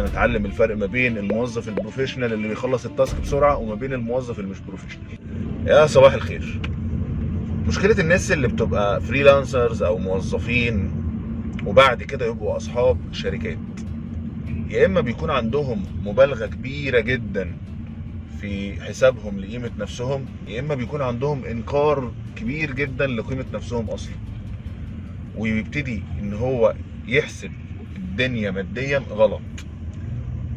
نتعلم الفرق ما بين الموظف البروفيشنال اللي بيخلص التاسك بسرعه وما بين الموظف اللي مش بروفيشنال. يا صباح الخير. مشكله الناس اللي بتبقى فريلانسرز او موظفين وبعد كده يبقوا اصحاب شركات، يا اما بيكون عندهم مبالغه كبيره جدا في حسابهم لقيمه نفسهم، يا اما بيكون عندهم انكار كبير جدا لقيمه نفسهم اصلا، ويبتدي ان هو يحسب الدنيا ماديا غلط.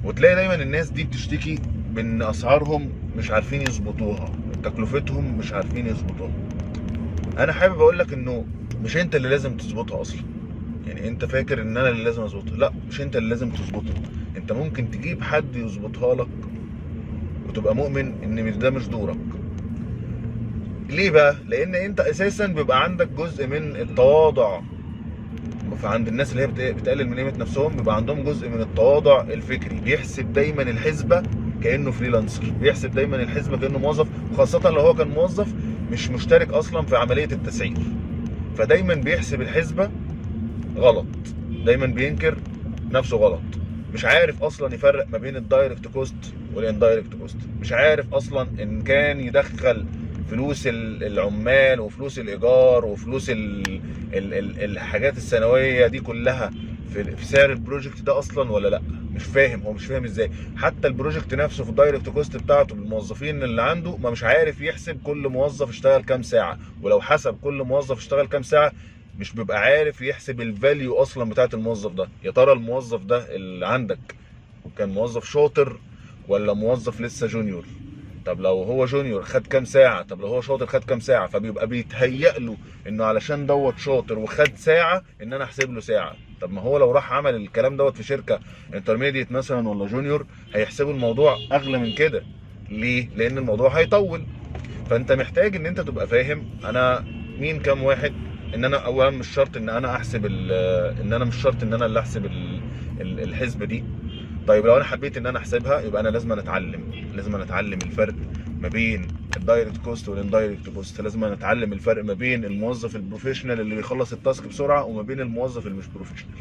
وتلاقي دايما الناس دي بتشتكي بان اسعارهم مش عارفين يظبطوها، تكلفتهم مش عارفين يظبطوها. انا حابب اقول لك انه مش انت اللي لازم تظبطها اصلا. يعني انت فاكر ان انا اللي لازم اظبطها؟ لا، مش انت اللي لازم تظبطها. انت ممكن تجيب حد يظبطها لك وتبقى مؤمن ان ده مش دورك. ليه بقى؟ لان انت اساسا بيبقى عندك جزء من التواضع. فعند الناس اللي هي بتقلل من قيمه نفسهم بيبقى عندهم جزء من التواضع الفكري، بيحسب دايما الحسبه كانه فريلانسر، بيحسب دايما الحسبه كانه موظف، وخاصه لو هو كان موظف مش مشترك اصلا في عمليه التسعير. فدايما بيحسب الحسبه غلط، دايما بينكر نفسه غلط، مش عارف اصلا يفرق ما بين الدايركت كوست والاندايركت كوست، مش عارف اصلا ان كان يدخل فلوس العمال وفلوس الايجار وفلوس الحاجات السنويه دي كلها في سعر البروجكت ده اصلا ولا لا. مش فاهم، هو مش فاهم ازاي حتى البروجكت نفسه في الدايركت كوست بتاعته بالموظفين اللي عنده، ما مش عارف يحسب كل موظف اشتغل كام ساعه، ولو حسب كل موظف اشتغل كام ساعه مش بيبقى عارف يحسب الفاليو اصلا بتاعت الموظف ده. يا ترى الموظف ده اللي عندك كان موظف شاطر ولا موظف لسه جونيور؟ طب لو هو جونيور خد كام ساعه؟ طب لو هو شاطر خد كام ساعه؟ فبيبقى بيتهيأ له انه علشان دوت شاطر وخد ساعه ان انا احسب له ساعه. طب ما هو لو راح عمل الكلام دوت في شركه انترميديت مثلا ولا جونيور هيحسبوا الموضوع اغلى من كده. ليه؟ لان الموضوع هيطول. فانت محتاج ان انت تبقى فاهم انا مين كام واحد. ان انا اولا مش شرط ان انا احسب ان انا مش شرط ان انا اللي احسب الحسبه دي. طيب لو انا حبيت ان انا احسبها يبقى انا لازم اتعلم الفرق ما بين الدايركت كوست والاندايركت كوست. لازم اتعلم الفرق ما بين الموظف البروفيشنال اللي بيخلص التاسك بسرعه وما بين الموظف اللي مش بروفيشنال.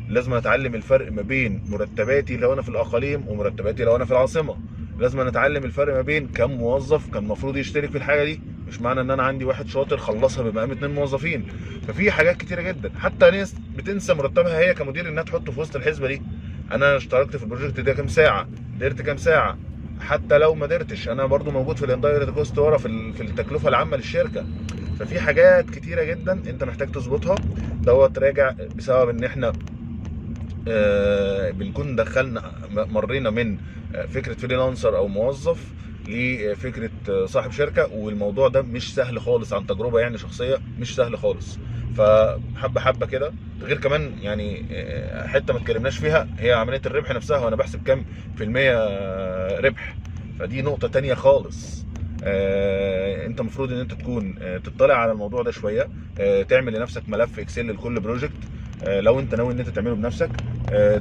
لازم اتعلم الفرق ما بين مرتباتي لو انا في الاقاليم ومرتباتي لو انا في العاصمه. لازم اتعلم الفرق ما بين كم موظف كان المفروض يشترك في الحاجه دي، مش معنى ان انا عندي واحد شاطر خلصها بمقام 2 موظفين. ففي حاجات كتيره جدا، حتى ناس بتنسى مرتبها هي كمدير انها تحطه في وسط الحسبه دي. انا اشتركت في البروجكت ده كام ساعه، قدرت كام ساعه، حتى لو ما قدرتش انا برضو موجود في الاندايركت كوست ورا في التكلفه العامه للشركه. ففي حاجات كتيره جدا انت محتاج تظبطها. دوت راجع بسبب ان احنا بنكون دخلنا مرينا من فكره فريلانسر او موظف لفكره صاحب شركه، والموضوع ده مش سهل خالص، عن تجربه يعني شخصيه مش سهل خالص. فحبه حبه كده. غير كمان يعني حته ما اتكلمناش فيها هي عمليه الربح نفسها، وانا بحسب كام في المية ربح. فدي نقطه تانية خالص. انت المفروض ان انت تكون تطلع على الموضوع ده شويه، تعمل لنفسك ملف اكسل لكل بروجكت لو انت ناوي ان انت تعمله بنفسك.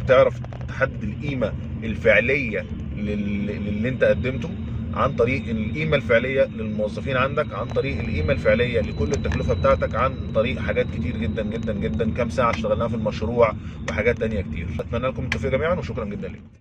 تعرف تحدد القيمه الفعليه للي انت قدمته عن طريق القيمه الفعليه للموظفين عندك، عن طريق القيمه الفعليه لكل التكلفه بتاعتك، عن طريق حاجات كتير جدا جدا جدا، كام ساعه اشتغلناها في المشروع وحاجات تانية كتير. اتمنى لكم التوفيق جميعا وشكرا جدا لكم.